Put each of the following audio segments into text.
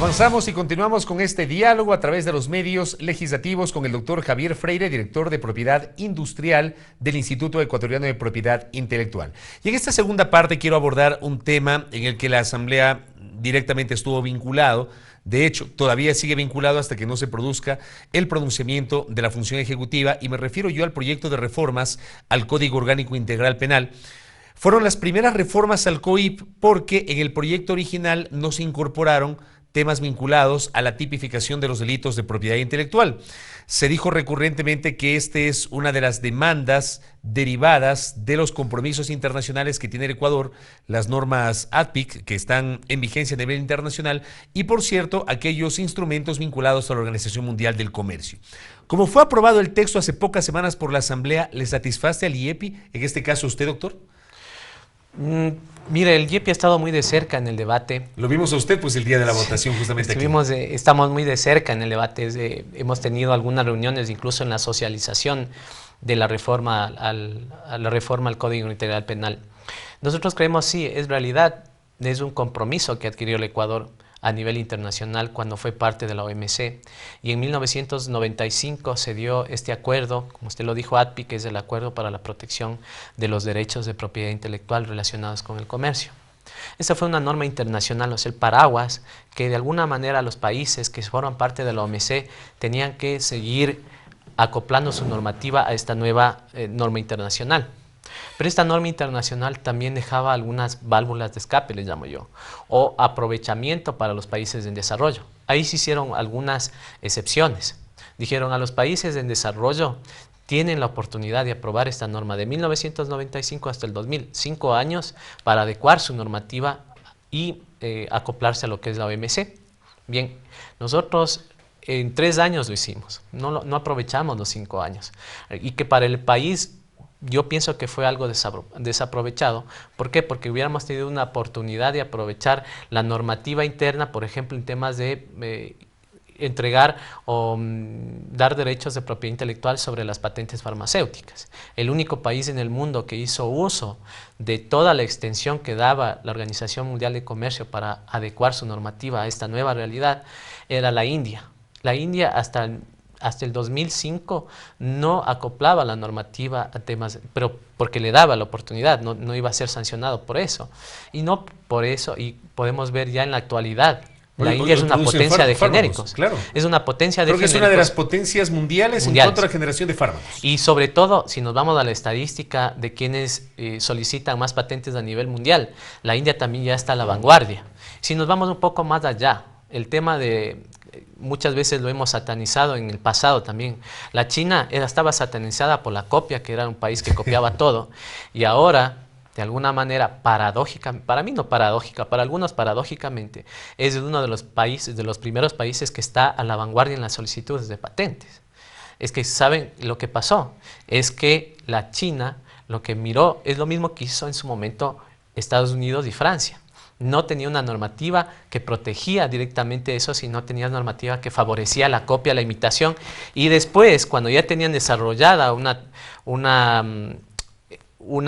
Avanzamos y continuamos con este diálogo a través de los medios legislativos con el doctor Javier Freire, director de Propiedad Industrial del Instituto Ecuatoriano de Propiedad Intelectual. Y en esta segunda parte quiero abordar un tema en el que la Asamblea directamente estuvo vinculado. De hecho, todavía sigue vinculado hasta que no se produzca el pronunciamiento de la función ejecutiva, y me refiero yo al proyecto de reformas al Código Orgánico Integral Penal. Fueron las primeras reformas al COIP porque en el proyecto original no se incorporaron temas vinculados a la tipificación de los delitos de propiedad intelectual. Se dijo recurrentemente que este es una de las demandas derivadas de los compromisos internacionales que tiene el Ecuador, las normas ADPIC que están en vigencia a nivel internacional y, por cierto, aquellos instrumentos vinculados a la Organización Mundial del Comercio. Como fue aprobado el texto hace pocas semanas por la Asamblea, ¿le satisface al IEPI, en este caso usted, doctor? Mire, el IEPI ha estado muy de cerca en el debate. Lo vimos a usted pues el día de la votación justamente aquí. Estamos muy de cerca en el debate. Hemos tenido algunas reuniones incluso en la socialización de la reforma al Código Integral Penal. Nosotros creemos, sí, es realidad, es un compromiso que adquirió el Ecuador a nivel internacional cuando fue parte de la OMC, y en 1995 se dio este acuerdo, como usted lo dijo, ADPIC, que es el Acuerdo para la Protección de los Derechos de Propiedad Intelectual relacionados con el comercio. Esta fue una norma internacional, o sea, el paraguas que de alguna manera los países que forman parte de la OMC tenían que seguir acoplando su normativa a esta nueva norma internacional. Pero esta norma internacional también dejaba algunas válvulas de escape, les llamo yo, o aprovechamiento para los países en desarrollo. Ahí se hicieron algunas excepciones. Dijeron a los países en desarrollo tienen la oportunidad de aprobar esta norma de 1995 hasta el 2000, 5 años para adecuar su normativa y acoplarse a lo que es la OMC. Bien, nosotros en 3 años lo hicimos, no aprovechamos los 5 años. Y que para el país yo pienso que fue algo desaprovechado. ¿Por qué? Porque hubiéramos tenido una oportunidad de aprovechar la normativa interna, por ejemplo, en temas de entregar o dar derechos de propiedad intelectual sobre las patentes farmacéuticas. El único país en el mundo que hizo uso de toda la extensión que daba la Organización Mundial de Comercio para adecuar su normativa a esta nueva realidad era la India. La India hasta el 2005 no acoplaba la normativa a temas, pero porque le daba la oportunidad, no iba a ser sancionado por eso. Y no por eso, y podemos ver ya en la actualidad, la India es una potencia de genéricos. Claro. Es una potencia de genéricos. Creo que es una de las potencias mundiales en cuanto a la generación de fármacos. Y sobre todo, si nos vamos a la estadística de quienes solicitan más patentes a nivel mundial, la India también ya está a la vanguardia. Si nos vamos un poco más allá, el tema de... Muchas veces lo hemos satanizado en el pasado también. La China estaba satanizada por la copia, que era un país que copiaba todo, y ahora, de alguna manera paradójica, para mí no paradójica, para algunos paradójicamente, es uno de los países, de los primeros países que está a la vanguardia en las solicitudes de patentes. Es que saben lo que pasó, es que la China lo que miró es lo mismo que hizo en su momento Estados Unidos y Francia. No tenía una normativa que protegía directamente eso, sino tenía normativa que favorecía la copia, la imitación, y después, cuando ya tenían desarrollada una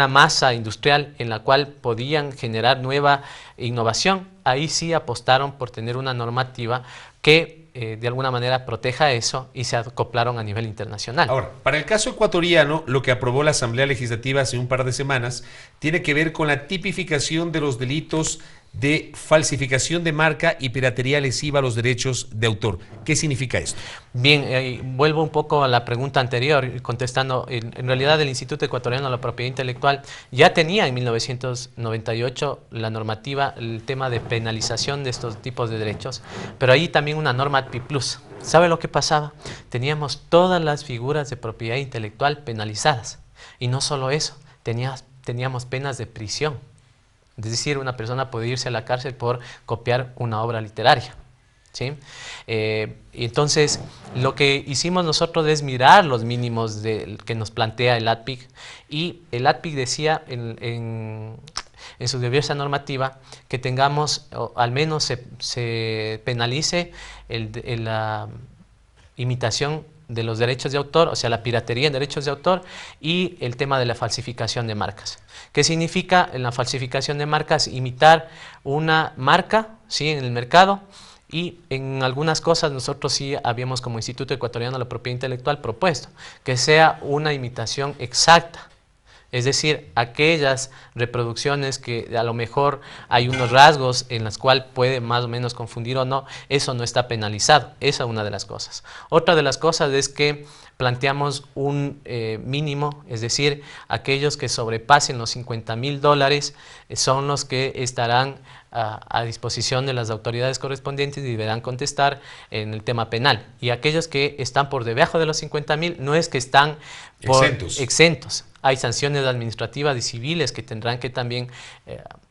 masa industrial en la cual podían generar nueva innovación, ahí sí apostaron por tener una normativa que de alguna manera proteja eso, y se acoplaron a nivel internacional. Ahora, para el caso ecuatoriano, lo que aprobó la Asamblea Legislativa hace un par de semanas tiene que ver con la tipificación de los delitos de falsificación de marca y piratería lesiva a los derechos de autor. ¿Qué significa esto? Bien, vuelvo un poco a la pregunta anterior, contestando. En realidad el Instituto Ecuatoriano de la Propiedad Intelectual ya tenía en 1998 la normativa, el tema de penalización de estos tipos de derechos, pero ahí también una norma ADPI+. ¿Sabe lo que pasaba? Teníamos todas las figuras de propiedad intelectual penalizadas, y no solo eso, teníamos penas de prisión. Es decir, una persona puede irse a la cárcel por copiar una obra literaria, ¿sí? Entonces, lo que hicimos nosotros es mirar los mínimos que nos plantea el ADPIC, y el ADPIC decía en su diversa normativa que tengamos, o al menos se penalice la imitación de los derechos de autor, o sea, la piratería en derechos de autor, y el tema de la falsificación de marcas. ¿Qué significa en la falsificación de marcas? Imitar una marca, ¿sí?, en el mercado, Y en algunas cosas nosotros sí habíamos como Instituto Ecuatoriano de la Propiedad Intelectual propuesto que sea una imitación exacta. Es decir, aquellas reproducciones que a lo mejor hay unos rasgos en los cuales puede más o menos confundir o no, eso no está penalizado. Esa es una de las cosas. Otra de las cosas es que planteamos un mínimo, es decir, aquellos que sobrepasen los $50.000 son los que estarán a disposición de las autoridades correspondientes y deberán contestar en el tema penal. Y aquellos que están por debajo de los 50.000 no es que están exentos. Hay sanciones administrativas y civiles que tendrán que también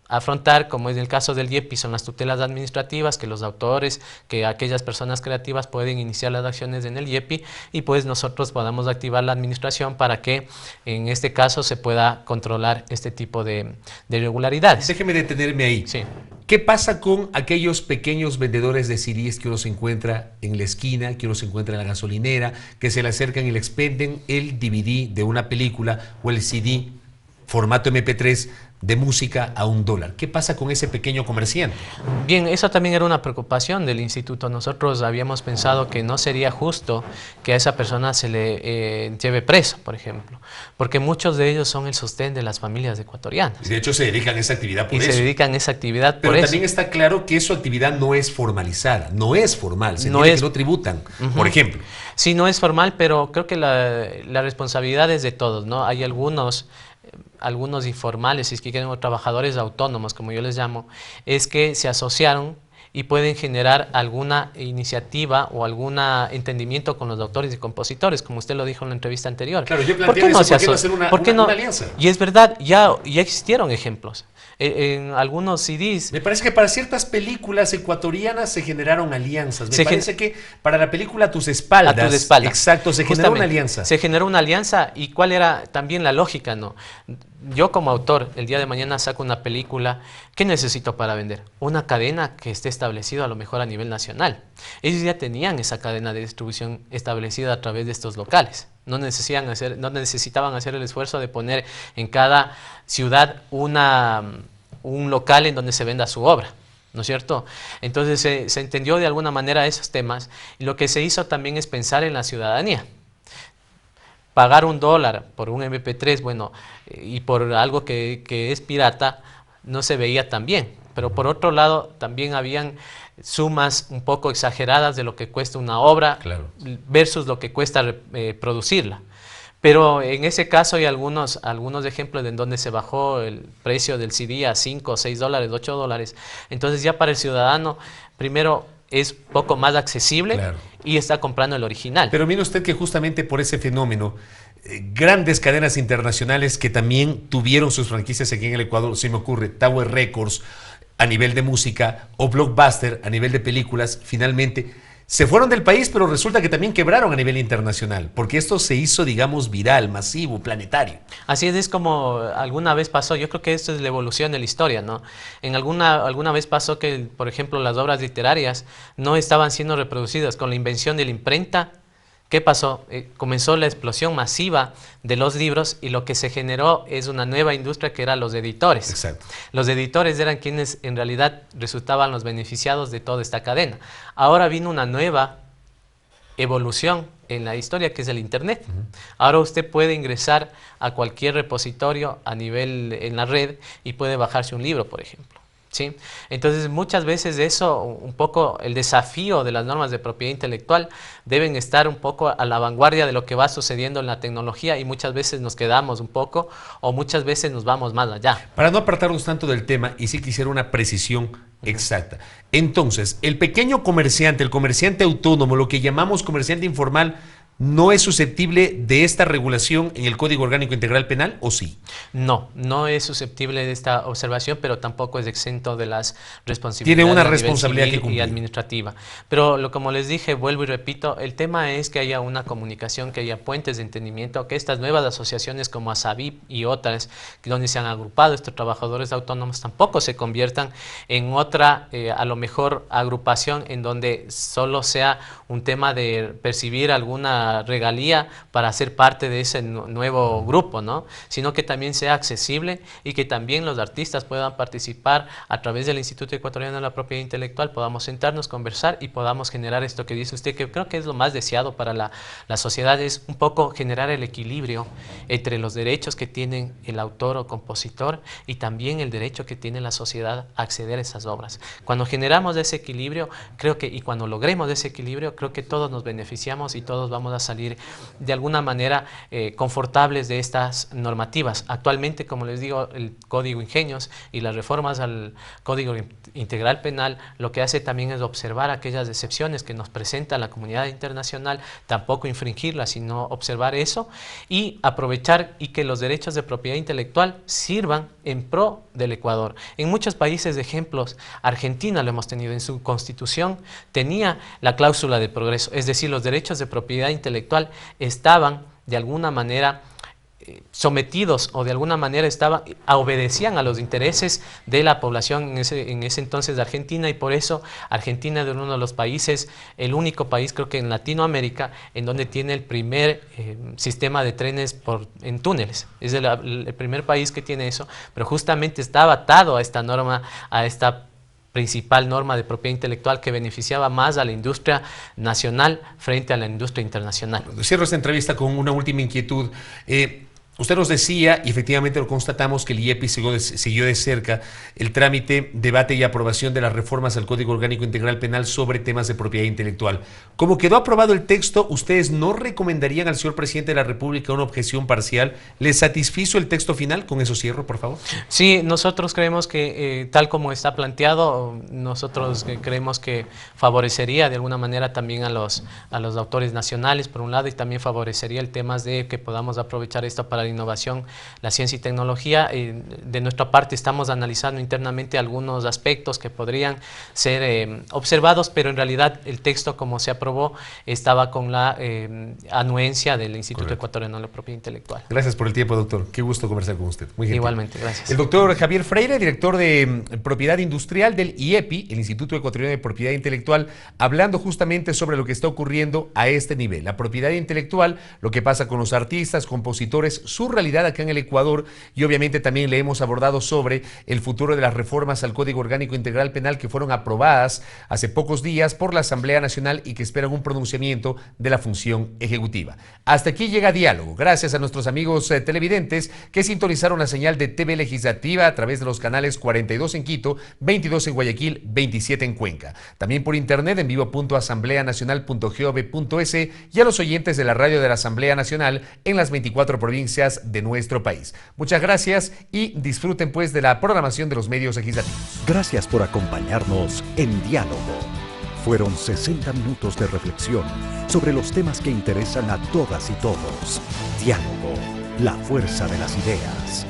afrontar, como es el caso del IEPI, son las tutelas administrativas, que los autores, que aquellas personas creativas pueden iniciar las acciones en el IEPI y pues nosotros podamos activar la administración para que en este caso se pueda controlar este tipo de irregularidades. Déjeme detenerme ahí. Sí. ¿Qué pasa con aquellos pequeños vendedores de CDs que uno se encuentra en la esquina, que uno se encuentra en la gasolinera, que se le acercan y le expenden el DVD de una película o el CD formato MP3 de música a $1? ¿Qué pasa con ese pequeño comerciante? Bien, eso también era una preocupación del instituto. Nosotros habíamos pensado que no sería justo que a esa persona se le lleve preso, por ejemplo, porque muchos de ellos son el sostén de las familias ecuatorianas. De hecho, se dedican a esa actividad por eso. Y se dedican a esa actividad por eso. Pero también está claro que su actividad no es formalizada, no es formal, se entiende que no tributan, por ejemplo. Sí, no es formal, pero creo que la responsabilidad es de todos, ¿no? Hay algunos informales, si es que quieren, trabajadores autónomos, como yo les llamo, es que se asociaron y pueden generar alguna iniciativa o algún entendimiento con los autores y compositores, como usted lo dijo en la entrevista anterior. Claro, yo planteé eso, ¿por qué no hacer una alianza? Y es verdad, ya existieron ejemplos. En algunos CDs... Me parece que para ciertas películas ecuatorianas se generaron alianzas. Me parece que para la película A tus espaldas, exacto, se generó una alianza. Se generó una alianza, y cuál era también la lógica, ¿no? Yo como autor, el día de mañana saco una película, ¿qué necesito para vender? Una cadena que esté establecida a lo mejor a nivel nacional. Ellos ya tenían esa cadena de distribución establecida a través de estos locales. No necesitaban hacer el esfuerzo de poner en cada ciudad un local en donde se venda su obra, ¿no es cierto? Entonces se entendió de alguna manera esos temas, y lo que se hizo también es pensar en la ciudadanía. Pagar $1 por un MP3, bueno, y por algo que es pirata, no se veía tan bien. Pero por otro lado, también habían sumas un poco exageradas de lo que cuesta una obra, claro, versus lo que cuesta producirla. Pero en ese caso hay algunos ejemplos en donde se bajó el precio del CD a $5, $6, $8. Entonces ya para el ciudadano, primero, es poco más accesible, claro, y está comprando el original. Pero mire usted que justamente por ese fenómeno, grandes cadenas internacionales que también tuvieron sus franquicias aquí en el Ecuador, se me ocurre Tower Records a nivel de música o Blockbuster a nivel de películas, finalmente se fueron del país, pero resulta que también quebraron a nivel internacional, porque esto se hizo, digamos, viral, masivo, planetario. Así es como alguna vez pasó. Yo creo que esto es la evolución de la historia, ¿no? Alguna vez pasó que, por ejemplo, las obras literarias no estaban siendo reproducidas. Con la invención de la imprenta, ¿qué pasó? Comenzó la explosión masiva de los libros, y lo que se generó es una nueva industria que eran los editores. Exacto. Los editores eran quienes en realidad resultaban los beneficiados de toda esta cadena. Ahora vino una nueva evolución en la historia, que es el Internet. Ahora usted puede ingresar a cualquier repositorio a nivel en la red y puede bajarse un libro, por ejemplo. ¿Sí? Entonces muchas veces eso, un poco el desafío de las normas de propiedad intelectual, deben estar un poco a la vanguardia de lo que va sucediendo en la tecnología, y muchas veces nos quedamos un poco, o muchas veces nos vamos más allá. Para no apartarnos tanto del tema, y sí quisiera una precisión exacta. Entonces, el pequeño comerciante, el comerciante autónomo, lo que llamamos comerciante informal, ¿no es susceptible de esta regulación en el Código Orgánico Integral Penal, o sí? No, no es susceptible de esta observación, pero tampoco es exento de las responsabilidades. Tiene una responsabilidad que cumplir. Y administrativa. Pero como les dije, vuelvo y repito, el tema es que haya una comunicación, que haya puentes de entendimiento, que estas nuevas asociaciones como ASABIP y otras, donde se han agrupado estos trabajadores autónomos, tampoco se conviertan en otra, a lo mejor, agrupación en donde solo sea un tema de percibir alguna una regalía para ser parte de ese nuevo grupo, ¿no? Sino que también sea accesible y que también los artistas puedan participar a través del Instituto Ecuatoriano de la Propiedad Intelectual, podamos sentarnos, conversar y podamos generar esto que dice usted, que creo que es lo más deseado para la sociedad, es un poco generar el equilibrio entre los derechos que tienen el autor o compositor y también el derecho que tiene la sociedad a acceder a esas obras. Cuando generamos ese equilibrio, creo que, y cuando logremos ese equilibrio, creo que todos nos beneficiamos y todos vamos a salir de alguna manera confortables de estas normativas. Actualmente, como les digo, el Código Ingenios y las reformas al Código Integral Penal lo que hace también es observar aquellas excepciones que nos presenta la comunidad internacional, tampoco infringirlas, sino observar eso y aprovechar y que los derechos de propiedad intelectual sirvan en pro del Ecuador. En muchos países, de ejemplos, Argentina lo hemos tenido en su constitución, tenía la cláusula de progreso, es decir, los derechos de propiedad intelectual estaban de alguna manera sometidos o de alguna manera obedecían a los intereses de la población en ese entonces de Argentina, y por eso Argentina es uno de los países, el único país creo que en Latinoamérica en donde tiene el primer sistema de trenes en túneles. Es el primer país que tiene eso, pero justamente estaba atado a esta norma, a esta principal norma de propiedad intelectual que beneficiaba más a la industria nacional frente a la industria internacional. Cierro esta entrevista con una última inquietud. Usted nos decía, y efectivamente lo constatamos, que el IEPI siguió de cerca el trámite, debate y aprobación de las reformas al Código Orgánico Integral Penal sobre temas de propiedad intelectual. Como quedó aprobado el texto, ¿ustedes no recomendarían al señor presidente de la República una objeción parcial? ¿Les satisfizo el texto final? Con eso cierro, por favor. Sí, nosotros creemos que tal como está planteado, nosotros creemos que favorecería de alguna manera también a los autores nacionales, por un lado, y también favorecería el tema de que podamos aprovechar esto para la innovación, la ciencia y tecnología. De nuestra parte estamos analizando internamente algunos aspectos que podrían ser observados, pero en realidad el texto como se aprobó estaba con la anuencia del Instituto Ecuatoriano de la Propiedad Intelectual. Gracias por el tiempo, doctor. Qué gusto conversar con usted. Muy gentil. Igualmente, gracias. El doctor Javier Freire, director de Propiedad Industrial del IEPI, el Instituto Ecuatoriano de Propiedad Intelectual, hablando justamente sobre lo que está ocurriendo a este nivel. La propiedad intelectual, lo que pasa con los artistas, compositores, su realidad acá en el Ecuador, y obviamente también le hemos abordado sobre el futuro de las reformas al Código Orgánico Integral Penal que fueron aprobadas hace pocos días por la Asamblea Nacional y que esperan un pronunciamiento de la función ejecutiva. Hasta aquí llega Diálogo. Gracias a nuestros amigos televidentes que sintonizaron la señal de TV Legislativa a través de los canales 42 en Quito, 22 en Guayaquil, 27 en Cuenca. También por internet en vivo.asambleanacional.gov.es y a los oyentes de la radio de la Asamblea Nacional en las 24 provincias de nuestro país. Muchas gracias y disfruten pues de la programación de los medios legislativos. Gracias por acompañarnos en Diálogo. Fueron 60 minutos de reflexión sobre los temas que interesan a todas y todos. Diálogo, la fuerza de las ideas.